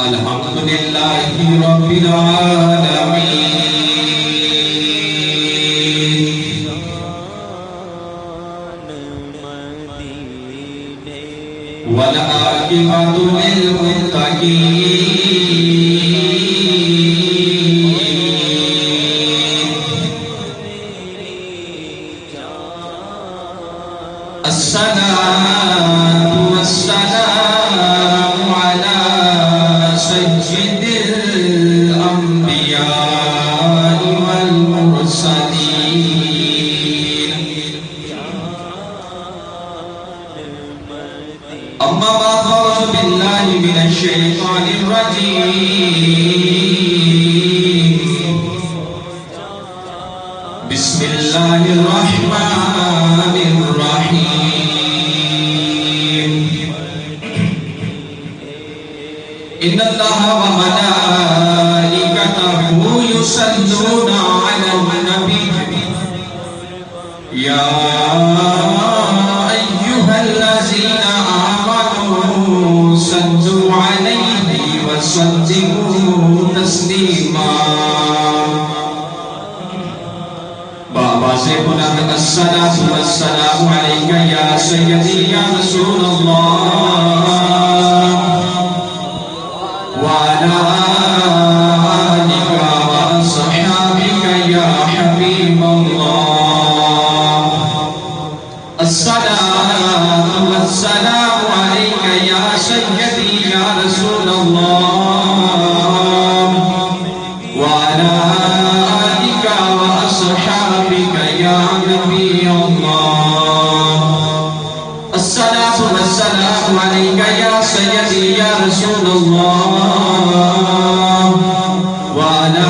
الحمدللہ رب العالمین والعاقبۃ للمتقین الصلاة والسلام على سيد الأنبياء والمرسلين أما بعد فأعوذ بالله من الشيطان الرجيم بسم الله الرحمن الرحيم إن الله وملائكته يصلون على النبي يا أيها الذين آمنوا صلوا عليه وسلموا تسليما بابا سے بلند الصلاة والسلام عليك يا سيدي يا رسول الله وعلى آلك وأصحابك يا حبيب الله الصلاة والسلام عليك يا سيدي يا رسول الله وعلى آلك وأصحابك يا نبي الله الصلاة والسلام عليك يا سيدي يا رسول الله وعلى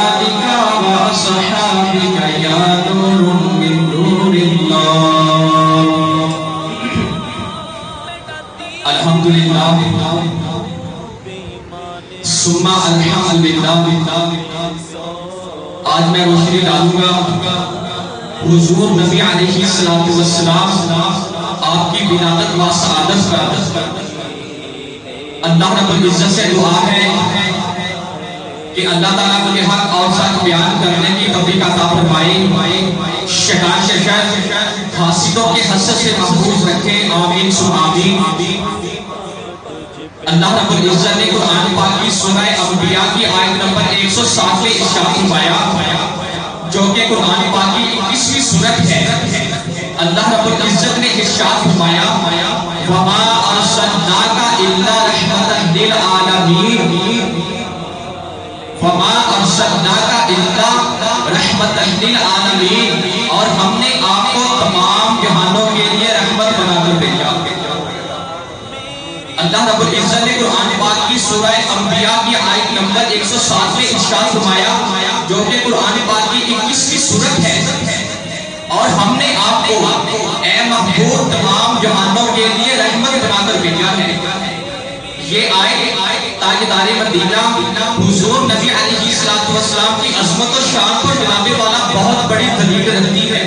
آلك وأصحابك يا نور من نور الله الحمدللہ ثم الحمدللہ آج میں روشنی ڈالوں گا حضور نبی علیہ السلام آپ کی ولادت و سعادت کا۔ اللہ رب العزت سے دعا ہے کہ اللہ تعالیٰ مجھے حق اور سچ بیان کرنے کی توفیق عطا فرمائے، شیطان سے شر حاسدوں کے حسد سے محفوظ رکھے، آمین ثم آمین۔ اللہ رب العزت نے قرآن پاک کی سورہ انبیاء کی آیت نمبر 160 میں ارشاد فرمایا، جو کہ قرآن پاک کی 21ویں سورت ہے۔ اللہ رب العزت نے ارشاد فرمایا وَمَا أَرْسَلْنَاكَ إِلَّا رَحْمَةً لِلْعَالَمِينَ وَمَا أَرْسَلْنَاكَ إِلَّا رَحْمَةً لِلْعَالَمِينَ، اور ہم نے آپ کو تمام جہانوں کے لیے رحمت بنا کر بھیجا۔ اللہ رب العزت نے قرآن پاک کی سورہ انبیاء کی آیت نمبر 160 میں ارشاد فرمایا، جو کہ قرآن پاک کی 21ویں سورت ہے، اور ہم نے آپ کو اے محبوب تمام جہانوں کے لیے رحمت بنا کر بھیجا ہے۔ یہ آیت تاجدار مدینہ حضور نبی علیہ السلام کی عظمت و شان پر جناب والا بہت بڑی دلیل رکھتی ہے،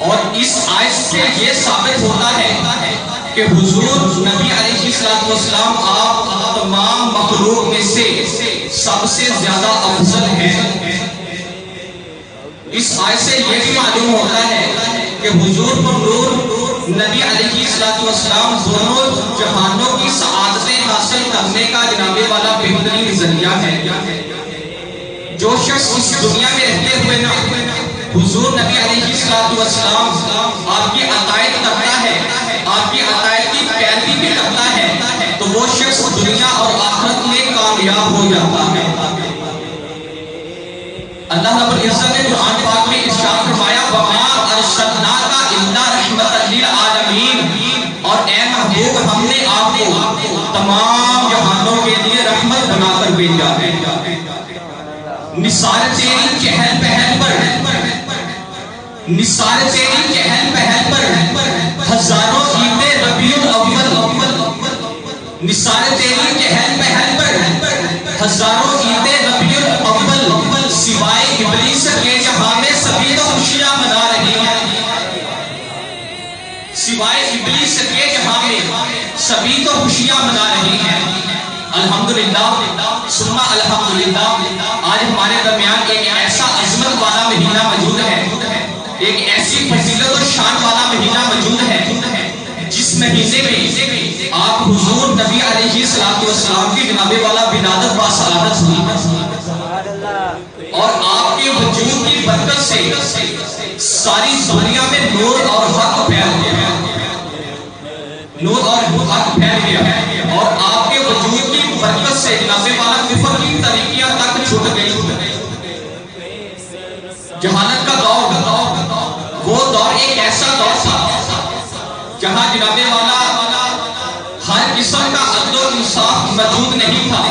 اور اس آیت سے یہ ثابت ہوتا ہے کہ حضور نبی علیہ السلام آپ تمام مخلوق میں سے سب سے زیادہ افضل ہیں۔ اس آیت سے یہ بھی معلوم ہوتا ہے کہ حضور پر نور نبی علیہ السلام دونوں جہانوں کی سعادتیں حاصل کرنے کا جناب والا بہترین ذریعہ ہے۔ جو شخص اس دنیا میں رہتے ہوئے نا حضور نبی علیہ السلام آپ کی عطائت کرتا ہے، آپ کی عطائت کی پیروی بھی کرتا ہے، تو وہ شخص دنیا اور آخرت میں کامیاب ہو جاتا ہے۔ اللہ رب العزت نے قرآن پاک میں ارشاد فرمایا وَمَا أَرْسَلْنَاكَ إِلَّا رَحْمَةً لِلْعَالَمِينَ، اور اے محبوب ہم نے آپ کو تمام جہانوں کے لیے رحمت بنا کر بھیجا ہے۔ نثار تیری چہل پہل پر ہزاروں عید ربیع الاول، نثار تیری چہل پہل پر ہزاروں عید ربیع الاول، سوائے ابلیس کے جہاں میں سبھی تو خوشیاں منا رہی ہیں۔ سوائے ابلیس کے جہاں میں سبھی تو خوشیاں خوشیاں منا رہے ہیں۔ الحمدللہ ثم الحمدللہ آج ہمارے درمیان ایک ایسا عظمت والا مہینہ موجود ہے، ایک ایسی فضیلت و شان والا مہینہ موجود ہے جس مہینے میں آپ حضور نبی علیہ السلام کی جناب والا ولادت باسعادت ہوئی، اور آپ کے وجود کی برکت سے ساری دنیا میں نور اور حق پھیل گیا، نور اور حق پھیل گیا، اور آپ کے وجود کی برکت سے جناب والا کفر کی طریقیاں تک چھوٹ گئی۔ جہالت کا دور، وہ دور ایک ایسا دور تھا جہاں جناب والا ہر قسم کا عدل و انصاف موجود نہیں تھا،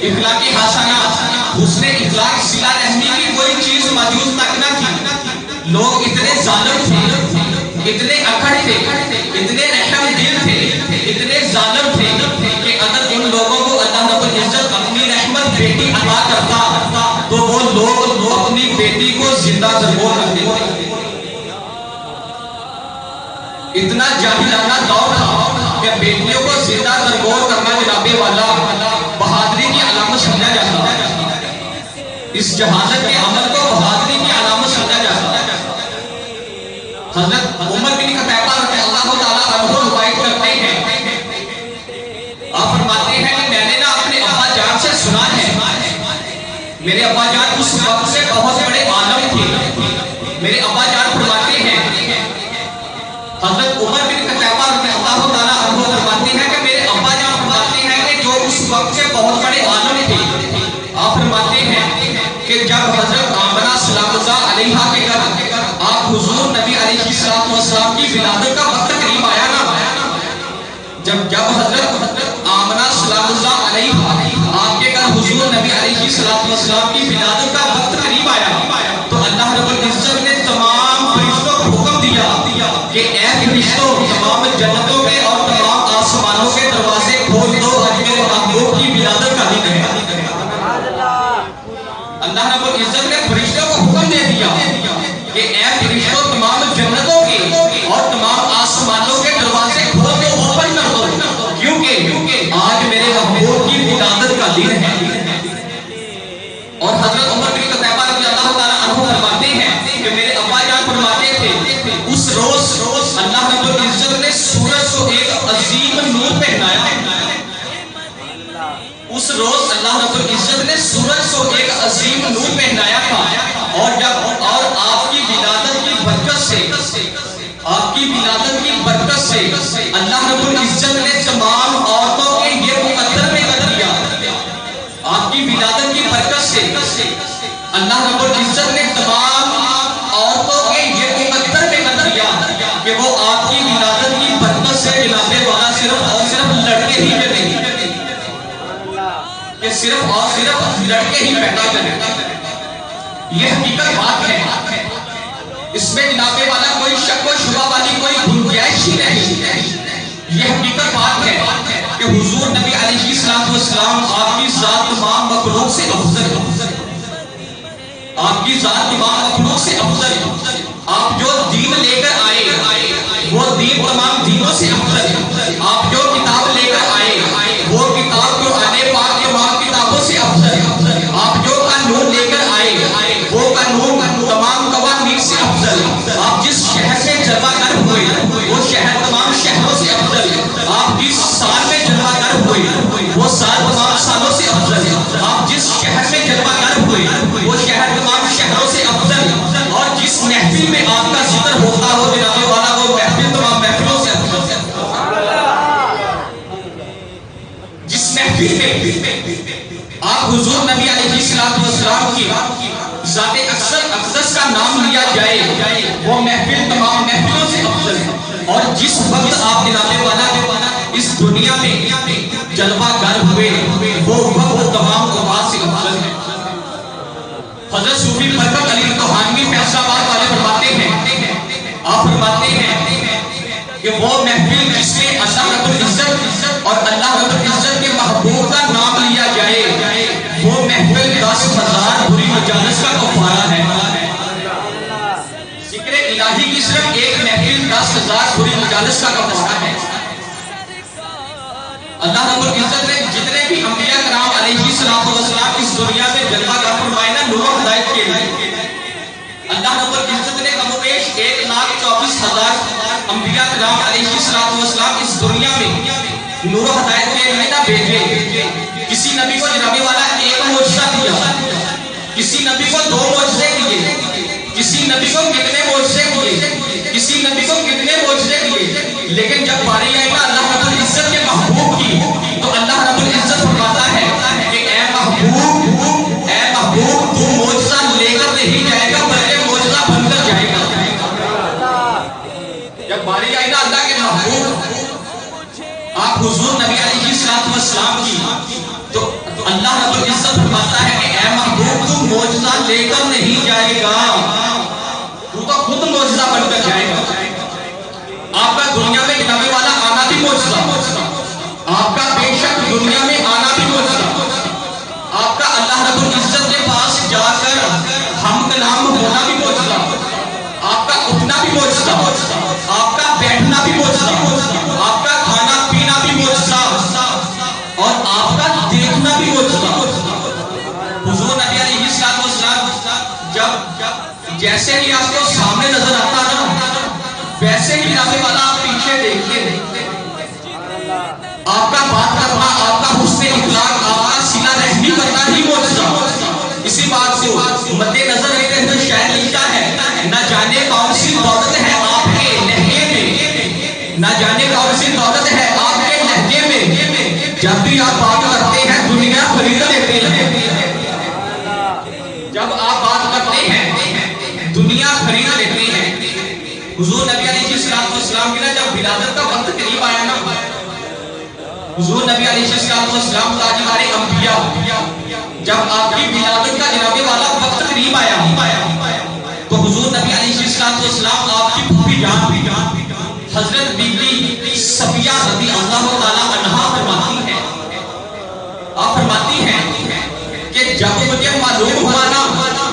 اخلاقی حسنات، حسن اخلاق، صلہ رحمی کی کوئی چیز موجود تک نہ تھی۔ لوگ اتنے ظالم تھے، اتنے اکڑ تھے، اتنے رحم دل تھے، اتنے ظالم تھے کہ اگر ان لوگوں کو اللہ رب العزت اپنی رحمت بیٹی عطا کرتا تو وہ لوگ اپنی بیٹی کو زندہ ضرور کر دیتے۔ اتنا جاہلانہ دور تھا کہ بیٹیوں کو زندہ ضرور کرنا جناب والا بہادری کی علامت سمجھا جاتا، اس جہالت کے عمل کو بہادری کی علامت سمجھا جاتا۔ حضرت عمر بن خطیبہ رضی اللہ تعالیٰ عنہ روایت کرتے ہیں، آپ فرماتے ہیں کہ میں نے اپنے ابا جان سے سنا ہے، میرے ابا جان اس وقت سے بہت بڑے عالم تھے۔ میرے ابا جان فرماتے ہیں، حضرت عمر بن خطیبہ رضی اللہ تعالیٰ عنہ فرماتے ہیں کہ میرے ابا جان فرماتے ہیں کہ جو اس وقت سے بہت بڑے عالم تھے، آپ فرماتے ہیں کہ جب حضرت آمنہ سلام اللہ علیہا کے گھر آپ حضور نبی علیہ السلام کی ولادت کا وقت قریب آیا نا، جب حضرت آمنہ سلام اللہ علیہا آپ کے گھر حضور نبی علیہ السلام کی ولادت کا وقت قریب آیا تو اللہ رب العزت نے تمام فرشتوں کو حکم دیا کہ اے فرشتوں، تمام جنتوں کے اور تمام آسمانوں کے دروازے کھول دو، آج میرے محبوب کی ولادت کا دن ہے۔ اللہ رب العزت نے فرشتوں کو حکم دے دیا کہ اے فرشتوں، تمام جنتوں کے اور تمام آسمانوں کے دروازے کھول دو، اوپن کر دو، کیونکہ آج میرے محبوب کی ولادت کا دن ہے۔ اور حضرت عمر بن خطیبہ رضی اللہ تعالیٰ عنہ فرماتے ہیں کہ میرے ابا جان فرماتے تھے اس روز اللہ رب العزت نے سورج کو ایک عظیم نور پہنایا، اس روز اللہ رب العزت نے سورج کو ایک عظیم نور پہنایا تھا، اور آپ کی ولادت کی برکت سے اللہ رب العزت نے تمام عورتوں کے یہ مقدر میں کر دیا، آپ کی ولادت کی برکت سے اللہ رب العزت نے تمام عورتوں کے یہ مقدر میں کر دیا کہ وہ آپ کی ولادت کی برکت سے جناب والا صرف اور صرف لڑکے ہی جنیں، کہ صرف اور صرف لڑکے ہی پیدا کریں۔ یہ حقیقت بات ہے، اس میں جناب والا کوئی شک و شبہ والی کوئی گنجائش ہی نہیں۔ یہ حقیقت بات ہے کہ حضور نبی علیہ السلام آپ کی ذات تمام مخلوق سے افضل ہے، آپ کی ذات تمام مخلوق سے افضل ہے۔ آپ جو دین لے کر آئے وہ دین تمام دینوں سے افضل ہے، آپ جو کتاب لے کر آئے وہ کتاب قرآن پاک تمام کتابوں سے افضل ہے، آپ جو قانون لے کر آئے وہ قانون تمام قوانین سے افضل ہے، آپ جس شہر سے جلوہ گر ہوئے وہ شہر تمام شہروں سے افضل ہے، آپ جس سال میں جلوہ گر ہوئے وہ سال تمام سالوں سے افضل ہے، آپ جس شہر میں جلوہ گر ہوئے وہ شہر تمام شہروں سے افضل ہے، اور جس محفل میں آپ کا ذکر ہوتا ہو جناب والا وہ محفل تمام محفلوں سے افضل ہے۔ جس محفل میں آپ حضور نبی علیہ السلام کی ذات اقدس کا نام لیا جائے وہ محفل تمام محفلوں سے افضل ہے، اور جس وقت آپ جناب والا اس دنیا میں جلوہ گر ہوئے وہ وقت تمام اوقات سے افضل ہے۔ حضرت صوفی برکت علی توحانوی فیصل آباد والے فرماتے ہیں، آپ فرماتے ہیں کہ وہ محفل جس میں اللہ رب العزت اور اللہ رب العزت کے محبوب کا نام لیا جائے وہ محفل 10,000 بری مجالس کا کفارہ ہے۔ ذکر الہی کی صرف ایک محفل 10,000 بری مجالس کا کفارہ ہے۔ اللہ رب العزت نے جتنے بھی انبیاء کرام علیہ السلام اس دنیا میں جلوہ گر فرمائے نا نور و ہدایت کے لیے، اللہ رب العزت نے کم و بیش 1,24,000 انبیاء کرام علیہ السلام اس دنیا میں نور و ہدایت کے لیے نہ بھیجے۔ کسی نبی کو جناب والا ایک معجزہ دیا، کسی نبی کو 2 معجزے دیے، کسی نبی کو کتنے معجزے دیے، کسی نبی کو کتنے معجزے دیے، لیکن جب باری آئی نا اللہ رب العزت کے محبوب کی تو اللہ رب العزت فرماتا ہے کہ اے محبوب تو معجزہ لے کر نہیں جائے گا بلکہ معجزہ بن کر جائے گا۔ جب باری آئی نا اللہ کے محبوب آپ حضور نبی علیہ السلام کی تو اللہ رب العزت فرماتا ہے کہ اے محبوب تو معجزہ لے کر نہیں جائے گا، تو خود معجزہ بن کر جائے گا۔ آپ کا دنیا میں جناب والا آنا بھی معجزہ، آپ کا بے شک دنیا میں آنا بھی معجزہ، آپ کا اللہ رب العزت کے پاس جا کر ہم کلام ہونا بھی معجزہ، آپ کا اٹھنا بھی معجزہ، آپ کا بیٹھنا بھی معجزہ، آپ کا کھانا پینا بھی معجزہ، اور آپ کا دیکھنا بھی معجزہ۔ حضور نبی علیہ السلام جب جیسے ہی آپ کو سامنے نظر آتا نا ویسے ہی جناب والا آپ پیچھے دیکھتے، آپ کا بات کرنا، آپ کا حسن اخلاق، آپ کا صلہ رحمی کرنا ہی معجزہ۔ اسی بات کو مد نظر رکھتے ہوئے شاعر لکھتا ہے نہ جانے کون سی دولت ہے آپ کے لہجے میں، نہ جانے کون سی دولت ہے آپ کے لہجے میں، جب بھی آپ بات کرتے ہیں دنیا خرید لیتے ہیں، جب آپ بات کرتے ہیں دنیا خرید لیتے ہیں۔ حضور نبی علیہ السلام کی نا جب ولادت کا وقت قریب آیا نا، حضور نبی علیہ السلام تاجدار انبیاء جب آپ کی ولادت کا جناب والا وقت قریب آیا تو حضور نبی علیہ السلام آپ کی پھوپھی جان حضرت بی بی صفیہ رضی اللہ تعالی عنہا فرماتی ہیں، آپ فرماتی ہیں کہ جب مجھے معلوم ہوا نا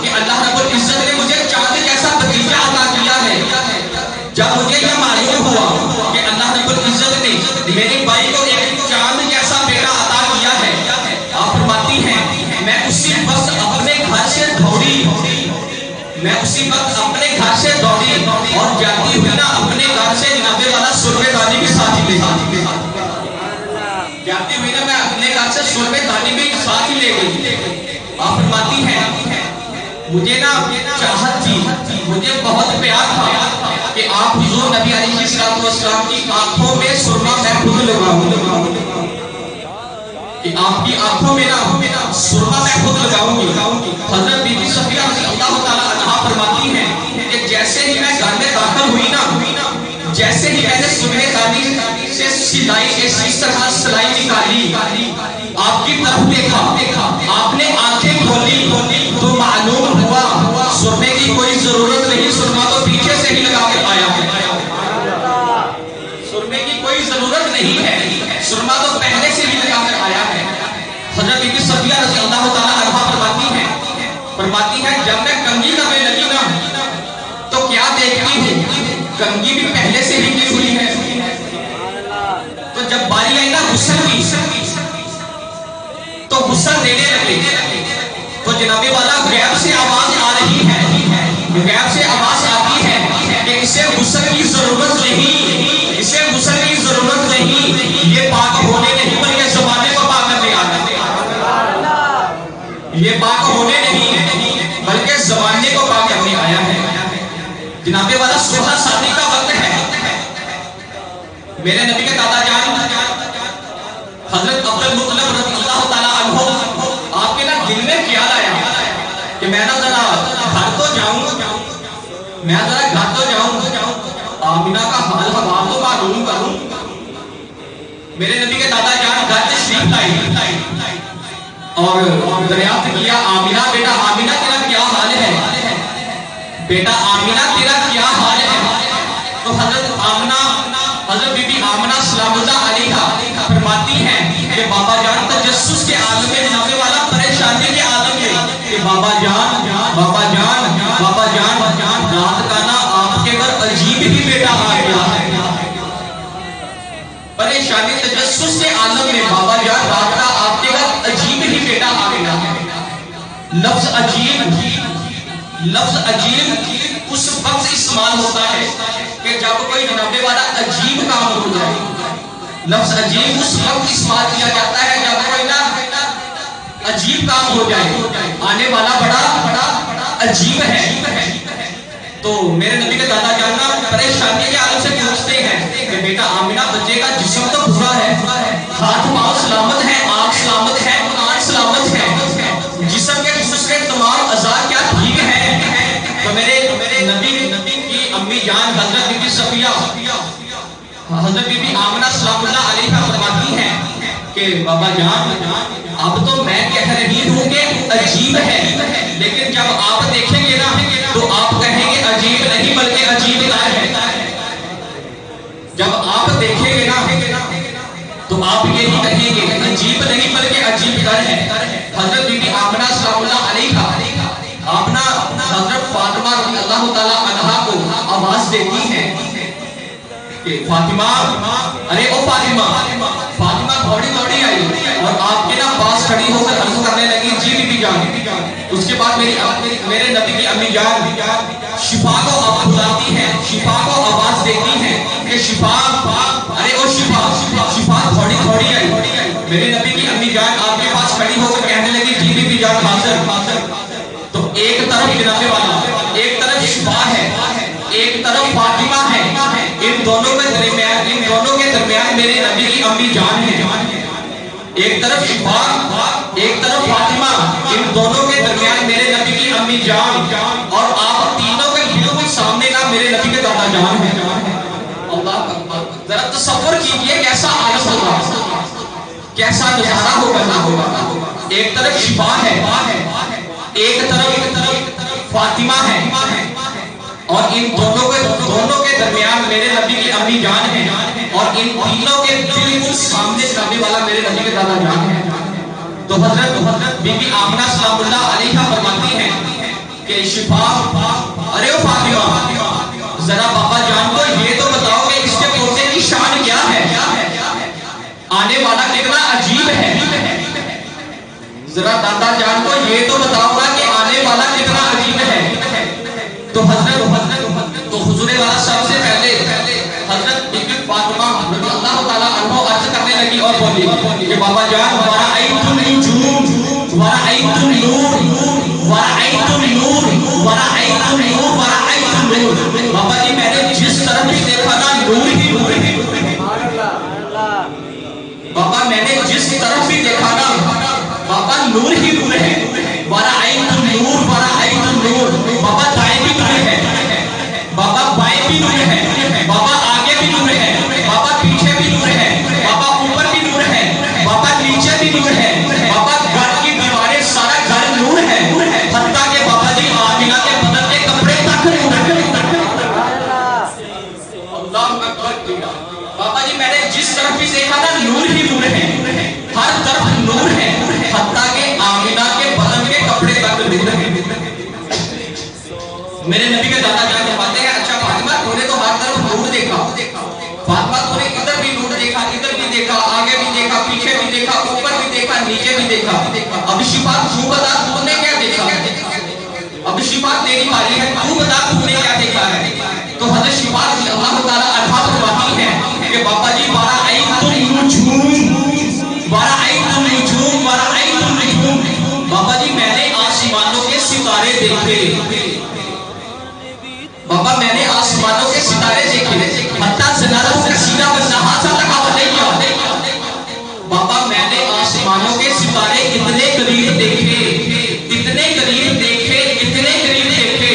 کہ اللہ رب العزت نے مجھے چاند جیسا بھتیجا عطا کیا ہے، جب مجھے یہ معلوم ہوا کہ اللہ رب العزت نے میرے بھائی کو ایک چاند جیسا بیٹا عطا کیا ہے، آپ فرماتی ہیں میں اسی وقت اپنے گھر سے دوڑی، میں اسی وقت اپنے گھر سے دوڑی اور جاتی ہوئی نا اپنے گھر سے جناب والا سرمے دانی بھی ساتھ ہی لے گئی، جاتی ہوئی نا میں اپنے گھر سے سرمے دانی بھی ساتھ ہی لے گئی۔ آپ فرماتی ہیں مجھے نا چاہت تھی، مجھے بہت پیار تھا کہ آپ حضور نبی علیہ السلام کی آنکھوں میں سرما میں خود لگاؤں، کہ آپ کی آنکھوں میں نا سرما میں خود لگاؤں گی۔ حضرت بی بی صفیہ رضی اللہ تعالی عنہا فرماتی ہیں کہ جیسے ہی میں گھر میں داخل ہوئی نا، جیسے ہی میں نے سرمے دانی سے سلائی اس طرح سلائی نکالی، آپ کی طرف دیکھا، آپ نے آنکھیں کھولی تو معلوم ہوا سرمے کی کوئی ضرورت نہیں، سرما تو پیچھے سے ہی لگا کے آیا ہے، سرمے کی کوئی ضرورت نہیں ہے، سرما تو پہلے سے ہی لگا کر آیا ہے۔ حضرت بی بی صفیہ رضی اللہ تعالی عنہا فرماتی ہے جب میں کنگھی کرنے لگی نا تو کیا دیکھتی ہوں کنگھی بھی پہلے سے ہی کی ہوئی ہے، تو جب باری آئی نا غسل کی تو غسل دینے لگے تو جناب والا غیب سے آواز آ رہی ہے، غیب سے آواز آتی ہے کہ اسے غسل کی ضرورت نہیں، اسے غسل کی ضرورت نہیں، یہ پاک ہونے نہیں بلکہ زمانے کو پاک کرنے آتا ہے، یہ پاک ہونے نہیں بلکہ زمانے کو پاک کرنے آیا ہے۔ جناب والا 16 شادی کا وقت ہے، میرے نبی کے دادا جان حضرت عبد المطلب رضی اللہ تعالی عنہ آپ کے نا دل میں خیال آیا کہ میں نا ذرا گھر تو جاؤں، میں ذرا گھر تو جاؤں، آمینہ کا حال حوال تو معلوم کروں۔ میرے نبی کے دادا جان گھر تشریف لائی اور دریافت کیا آمینہ بیٹا آمینہ تیرا کیا حال ہے، بیٹا آمینہ تیرا کیا حال ہے؟ تو حضرت آمنہ حضرت بی بی آمنہ سلام اللہ علیہا فرماتی ہیں کہ بابا جان تجسس کے عالم میں جناب والا پریشانی کے عالم میں کہ بابا جان رات کا نا آپ کے گھر عجیب ہی بیٹا آ گیا ہے، پریشانی پریشانی تجسس کے عالم میں بابا جان رابطہ آپ کے وقت عجیب ہی بیٹا آ گیا ہے. لفظ عجیب اس وقت استعمال ہوتا ہے کہ جب کوئی جناب والا عجیب کام ہو جائے. لفظ عجیب اس وقت استعمال کیا جاتا ہے جب کوئی نا عجیب کام ہو جائے, آنے والا بڑا عجیب ہے. تو میرے نبی کے دادا جاننا پریشانی کے عالم سے پوچھتے ہیں کہ بیٹا آمینہ بچے کا جسم تو پورا ہے, ہاتھ پاؤں سلامت ہے, آنکھ سلامت ہے, کان سلامت ہے, جسم کے دوسرے تمام اعضاء کیا ٹھیک ہے؟ تو میرے نبی کی امی جان حضرت بی بی صفیہ, حضرت بی بی آمنہ سلام اللہ علیہ فرماتی ہیں کہ بابا جان اب تو میں کہہ رہی ہوں کہ عجیب ہے, لیکن جب آپ دیکھیں گے نا تو آپ کہیں گے عجیب نہیں بلکہ عجیب تر ہے. جب آپ دیکھیں گے نا تو آپ یہی کہیں گے عجیب نہیں بلکہ عجیب تر ہے. حضرت بی بی آمنہ سلام اللہ علیہ آپ نا حضرت فاطمہ رضی اللہ تعالی عنہا کو آواز دیتی ہیں کہ فاطمہ, ارے او فاطمہ. فاطمہ دوڑی آئی اور آپ کے نا پاس کھڑی ہو کر عرض کرنے لگی جی بی بی جان. اس کے بعد میرے نبی کی امی جان شفا کو آپ بلاتی ہیں, شفا کو آواز دیتی ہیں کہ شفا, ارے او شفا دوڑی آئی. میرے نبی کی امی جان آپ کے پاس کھڑی ہو کر کہنے لگی جی بی بی جان حاضر. تو ایک طرف جناب والا, ایک طرف شفا ہے, ایک طرف فاطمہ ہے, ان دونوں کے درمیان میرے نبی کی امی جان ہے. ایک طرف شفا, ایک طرف فاطمہ, ان دونوں کے درمیان میرے نبی کی امی جان, اور آپ تینوں کے بالکل سامنے نا میرے نبی کے دادا جان ہے. اللہ اکبر, ذرا تصور کیجئے کیسا عالم ہوگا, کیسا نظارہ ہوگا. ایک طرف شفا ہے, ایک طرف فاطمہ ہے, اور ان دونوں کے درمیان میرے نبی کی امی جان ہے, اور ان تینوں کے بالکل سامنے جانے والا میرے نبی کے دادا جان ہے. تو حضرت بی بی آمنہ سلام اللہ علیہ فرماتی ہیں کہ شفا, ارے او فاطمہ ذرا بابا جان کو یہ تو بتاؤ کہ اس کے پوتے کی شان کیا ہے, آنے والا کتنا عجیب ہے. ذرا دادا جان کو یہ تو بتاؤ گا کہ آنے والا کتنا عجیب ہے. تو حضور والا سب سے پہلے حضرت بی بی فاطمہ رضی اللہ تعالیٰ عنہ عرض کرنے لگی اور بولی کہ بابا جان ورأیت النجوم ورأیت النور ورأیت النور ورأیت النور ورأیت النور. بابا جی میں نے جس طرف بھی دیکھا نا نور ہی نور ہے. بابا میں نے جس طرف بھی دیکھا نا بابا نور ہی نور ہے. ورأیت النور ورأیت النور. بابا دائیں بھی نور ہے, بابا بائیں بھی نور ہے, بابا آگے بھی نور ہے, بابا پیچھے بھی نور ہے, بابا اوپر بھی نور ہے, بابا نیچے بھی نور ہے, بابا گھر کی دیواریں سارا گھر نور ہے, حتیٰ کہ بابا جی آمینہ کے بدن کے کپڑے تک نور ہے. اللہ اکبر. بابا جی میں نے جس طرف بھی دیکھا نا نور ہی نور ہے, ہر طرف نور ہے, حتیٰ کہ آمینہ کے بدن کے کپڑے تک نور ہے. میرے نبی کے دادا جان فرماتے ہیں اچھا فاطمہ تو نے تو ہر طرف نور دیکھا, فاطمہ تو نے ادھر بھی نور دیکھا, ادھر بھی دیکھا, آگے بھی دیکھا, پیچھے بھی دیکھا, اوپر بھی دیکھا, نیچے بھی دیکھا. اب شفا تو بتا تو نے کیا دیکھا, اب شفا تیری باری ہے, تو بتا تو نے کیا دیکھا ہے. تو حضرت شفا رضی اللہ تعالی عنہا فرماتی ہیں کہ بابا جی ورأیت النجوم ورأیت النجوم ورأیت النجوم. بابا جی میں نے آسمانوں کے ستارے دیکھے, بابا میں نے آسمانوں کے ستارے دیکھے, حتیٰ زناروں کا سینہ والنہا سا تکاوت نہیں کیا. بابا میں نے آسمانوں کے ستارے اتنے قریب دیکھے, اتنے قریب دیکھے, اتنے قریب دیکھے,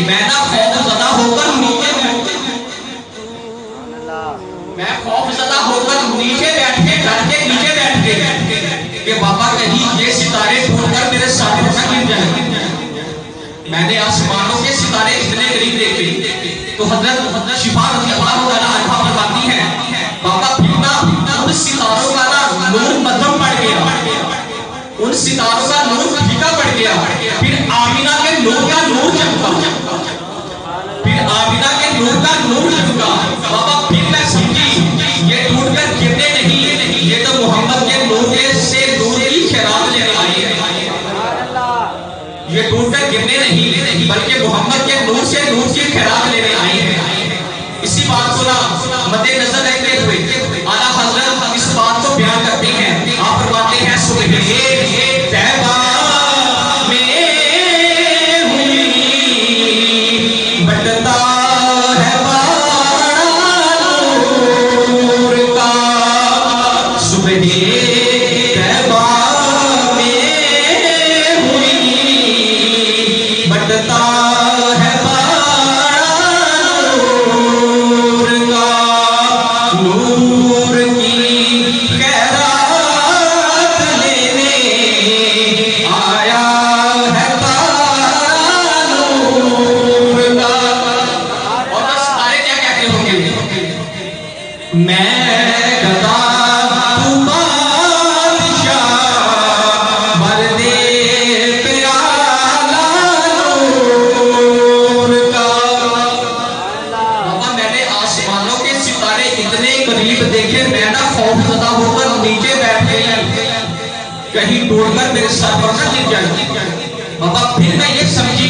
میں نہ خوف زدہ ہو کر نیچے بیٹھ کے گھر کے نیچے بیٹھ کے کہ بابا کہیں یہ ستارے ٹوٹ کر میرے سامنے نہ گر جائیں. میں نے آسمانوں کے ستارے اتنے قریب دیکھے. تو حضرت شفا رضی اللہ تعالیٰ عنہا فرماتی ہیں بابا پھر ان ستاروں کا نا نور مدھم پڑ گیا, ان ستاروں کا نور پھیکا پڑ گیا. پھر آمینہ کے نور کا نور چمکا, پھر آمینہ کے نور کا نور چمکا. بابا پھر میں سمجھی یہ ٹوٹ کر گرنے نہیں لینے نہیں بلکہ محمد کے نور سے نور کی خیرات لینے آئے ہیں۔ اسی بات کو مد نظر رکھتے ہوئے اعلیٰ حضرت اس بات کو بیان کرتے ہیں، آپ فرماتے ہیں صبح طیبہ کہیں ٹوٹ کر میرے سر پر نہ گر جائے۔ بابا پھر میں یہ سمجھی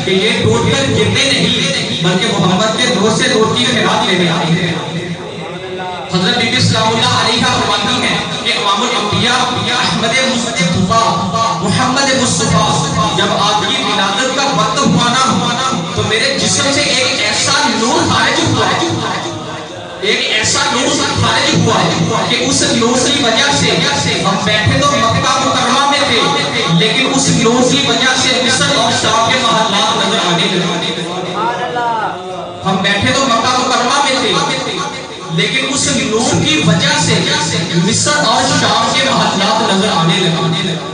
کہ یہ ٹوٹ کر گرنے نہیں بلکہ محمد کے نور سے نور کی خیرات لینے آئے ہیں۔ حضرت بی بی سلام اللہ علیہ فرماتی ہیں کہ امام الانبیاء احمد مصطفیٰ محمد مصطفیٰ جب آپ کی ولادت کا وقت ہوا نا تو میرے جسم سے ایک ایسا نور خارج ہوا ہے، ایک ایسا نور خارج ہوا ہے کہ اس نور کی وجہ سے ہم بیٹھے تو مکہ مکرمہ میں تھے لیکن اس نور کی وجہ سے مصر اور شام کے محلات نظر آنے لگے۔ ہم بیٹھے تو مکہ مکرمہ میں تھے لیکن اس نور کی وجہ سے مصر اور شام کے محلات نظر آنے لگے۔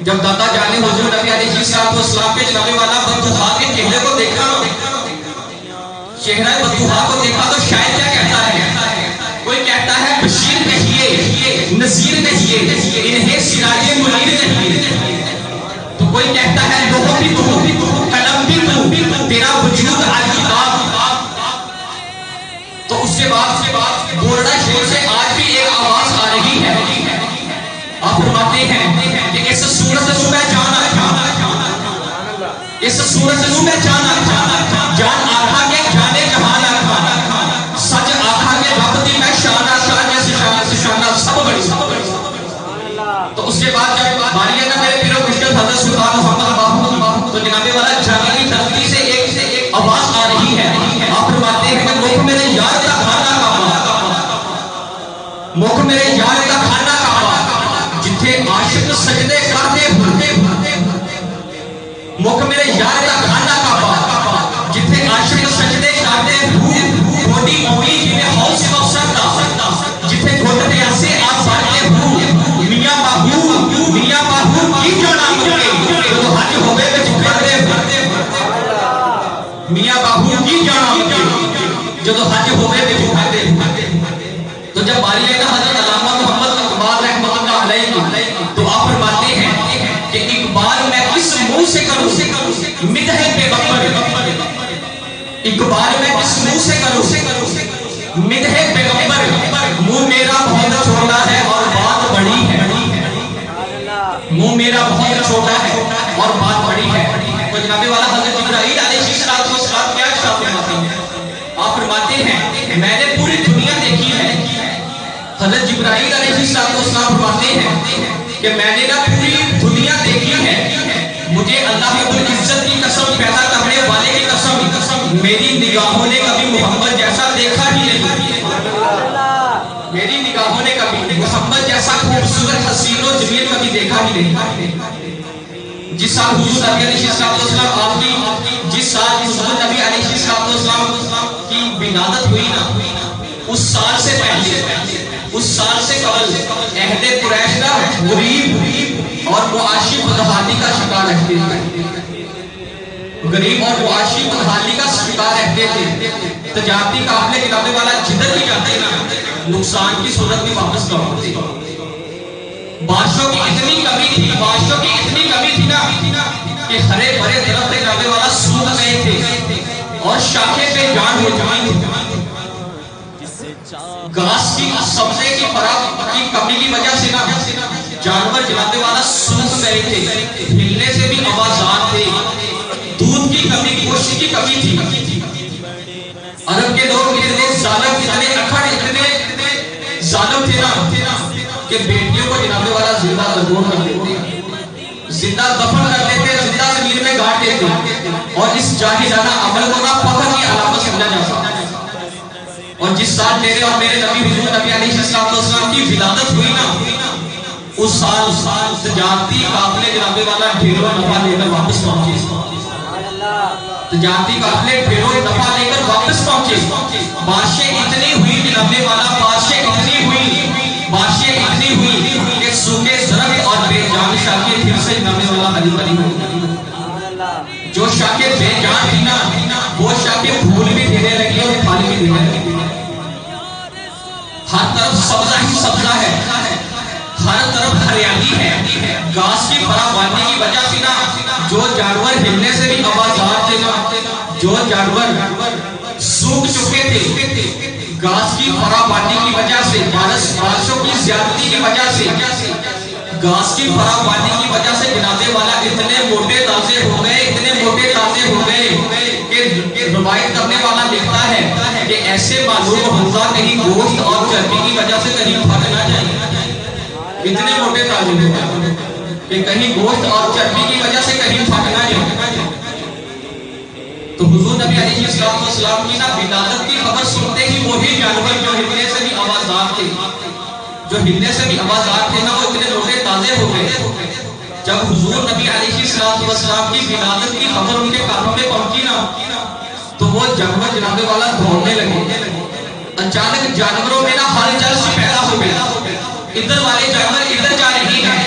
جب دادا جان نے حضور نبی علیہ السلام کے جناب والا بدوحا کے چہرے کو دیکھا، چہرہ بدوحا کو دیکھا تو شاید کیا کہتا ہے؟ کوئی کہتا ہے بشیر کہیے، نذیر کہیے، انہیں سراج منیر کہیے، تو کوئی کہتا ہے لوح بھی تو، قلم بھی تو، تیرا وجود الکتاب۔ تو اس کے بعد بولنا شور سے آج بھی ایک آواز آ رہی ہے۔ آپ فرماتے ہیں کہ اس صورت کو میں جانا تھا، اس صورت کو میں جانا تھا، جان آقا کے جانے جہان آقا، سچ آقا کے رب دی میں شانہ شانہ سب بڑی۔ تو اس کے بعد جب باری کا میرے پیرو مشکل حضرت سلطان محمد تو جناب والا جانے کی دھرتی سے ایک آواز آ رہی ہے۔ آپ فرماتے ہیں کہ مکھ میرے یار کا کھانا کعبہ، مکھ میرے یار کا کھانا کعبہ، جتھے عاشق سجدے کرتے ہوتے، مکھ میرے یار کا کھانا کعبہ، جتھے عاشق سجدے کرتے ہوئے، گھوڑی ہوئی جنہیں حوض مقصد دا، جتھے گھوڑتے ایسے آپ بارتے ہوئے، میاں باہو کی جانا مکے، جو حج ہوئے بچ کرتے ہوتے، میاں باہو کی جانا مکے، جو حج ہوئے بچ کرتے ہوتے۔ تو جب باری آئے گا حضرت علامہ محمد اقبال رحمۃ اللہ علیہ تو آپ فرماتے ہیں کہ اقبال میں کس منہ سے کروں مدح پیغمبر، اقبال میں کس منہ سے کروں مدح پیغمبر، منہ میرا بہت چھوٹا ہے اور بات بڑی ہے، منہ میرا بہت چھوٹا ہے اور بات بڑی ہے۔ تو جناب والا حضرت جبرائیل علیہ السلام کیا ارشاد فرماتے ہیں؟ آپ فرماتے ہیں میں نے پوری دنیا دیکھی ہے۔ حضرت جبرائیل علیہ السلام فرماتے ہیں کہ میں نے نا پوری دنیا دیکھی ہے، مجھے اللہ رب العزت کی قسم، پیدا کرنے والے کی قسم، میری نگاہوں نے کبھی محمد جیسا دیکھا ہی نہیں، میری نگاہوں نے کبھی محمد جیسا خوبصورت حسین و جمیل کبھی دیکھا ہی نہیں۔ جس سال حضور نبی علیہ السلام آپ کی جس سال حضور نبی علیہ السلام کی ولادت ہوئی نا، اس سال سے پہلے، اس سال سے قبل عہد قریش کا غریب اور معاشی بدحالی کا شکار رہتے تھے، غریب اور معاشی بدحالی کا شکار رہتے تھے۔ تجارتی قافلے جناب والا جدھر بھی جاتے نا نقصان کی صورت میں واپس لوٹتے۔ بارشوں کی اتنی کمی تھی نا کہ ہرے بھرے درخت جناب والا سوکھ گئے تھے اور شاخیں پہ جان ہو جائیں تھے۔ گھاس کی سبزے کی فراخ کی کمی کی وجہ سے نا جانور جناب والا سوکھ گئے تھے، ہلنے سے بھی آوازان تھے، کہ بیٹیوں کو جناب والا زندہ دفن کر دیتے، زندہ دفن کر دیتے، زندہ زمین میں گاڑ دیتے، اور اس جاہلانہ عمل کو نہ فخر کی علامت سمجھا جاتا۔ اور جس سال میرے اور میرے نبی حضور نبی علیہ السلام کی ولادت ہوئی نا، اس سال تجارتی قافلے جناب والا ڈھیروں نفع لے کر واپس پہنچے، تجارتی قافلے ڈھیروں نفع لے کر واپس پہنچے۔ بارشیں اتنی ہوئی جناب والا، بارشیں اتنی ہوئی کہ سوکھے درخت اور بے جان شاخیں پھر سے جناب والا ہری بھری ہوئی۔ جو شاخیں بے جان تھی نا، وہ شاخیں پھول بھی دینے لگی اور پھل بھی دینے لگی۔ ہر طرف سبزہ ہی سبزہ ہے، ہر طرف ہریالی ہے، گھاس کی فراوانی کی وجہ سے نا جو جانور ہلنے سے بھی آوازار تھے نا، جو جانور سوکھ چکے تھے، گھاس کی فراوانی کی وجہ سے، بارشوں کی زیادتی کی وجہ سے، گھاس کی فراوانی کی وجہ سے جناب والا اتنے موٹے تازے ہو گئے، اتنے موٹے تازے ہو گئے کہ روایت کرنے والا لکھتا ہے کہ ایسے معلوم ہوگا کہیں گوشت اور چربی کی وجہ سے کہیں پھٹ نہ جائے، اتنے موٹے تازے ہو گئے کہ کہیں گوشت اور چربی کی وجہ سے کہیں پھٹ نہ جائے۔ تو حضور نبی علیہ السلام کی نا ولادت کی خبر سنتے ہی وہی جانور جو ہلنے سے بھی آوازار تھے، نا وہ اتنے موٹے تازے ہو گئے۔ جب حضور نبی علیہ السلام کی ولادت کی خبر ان کے کانوں میں پہنچی نا، تو وہ جانور جناب والا دوڑنے لگے۔ اچانک جانوروں میں نا ہلچل سی پیدا ہو گئی، ادھر والے جانور ادھر جا رہی ہیں،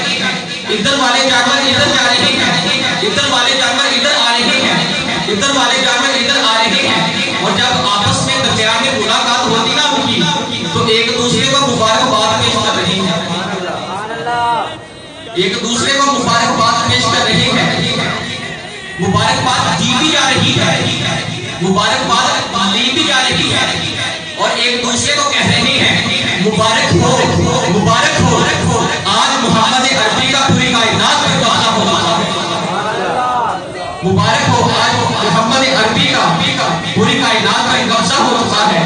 ادھر والے جانور ادھر جا رہی ہیں، ادھر والے جانور ادھر آ رہے ہیں، ادھر والے جانور ادھر آ رہے ہیں۔ اور جب آپس میں درمیان میں ملاقات ہوتی نا ان کی، تو ایک دوسرے کو مبارکباد پیش کر رہی ہے، ایک دوسرے کو مبارکباد پیش کر رہی ہے، مبارکباد دی بھی جا رہی ہے، مبارکباد دی بھی جا رہی ہے، اور ایک دوسرے کو کہہ رہی ہے مبارک ہو، مبارک ہو، آج محمد عربی کا پوری کائنات پر قبضہ ہو رہا ہے، مبارک ہو، آج محمد عربی کا پوری کائنات پر قبضہ ہو چکا ہے۔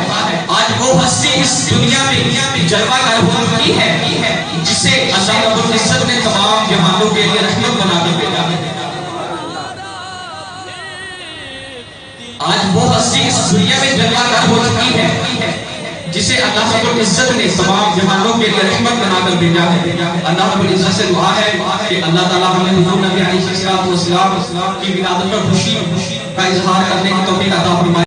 آج وہ ہستی اس دنیا میں جلوہ گر ہو چکی ہے جسے اللہ رب العزت نے تمام جہانوں کے لیے رحمت بنا کے بھیجا ہے۔ آج وہ ہستی اس دنیا میں جلوہ گر ہو چکی ہے جسے اللہ رب العزت نے تمام جہانوں کے لیے رحمت بنا کر بھیجا ہے۔ اللہ رب العزت سے دعا ہے کہ اللہ تعالیٰ ہمیں حضور نبی علیہ السلام کی ولادت پر خوشی کا اظہار کرنے کی توفیق عطا فرمائے۔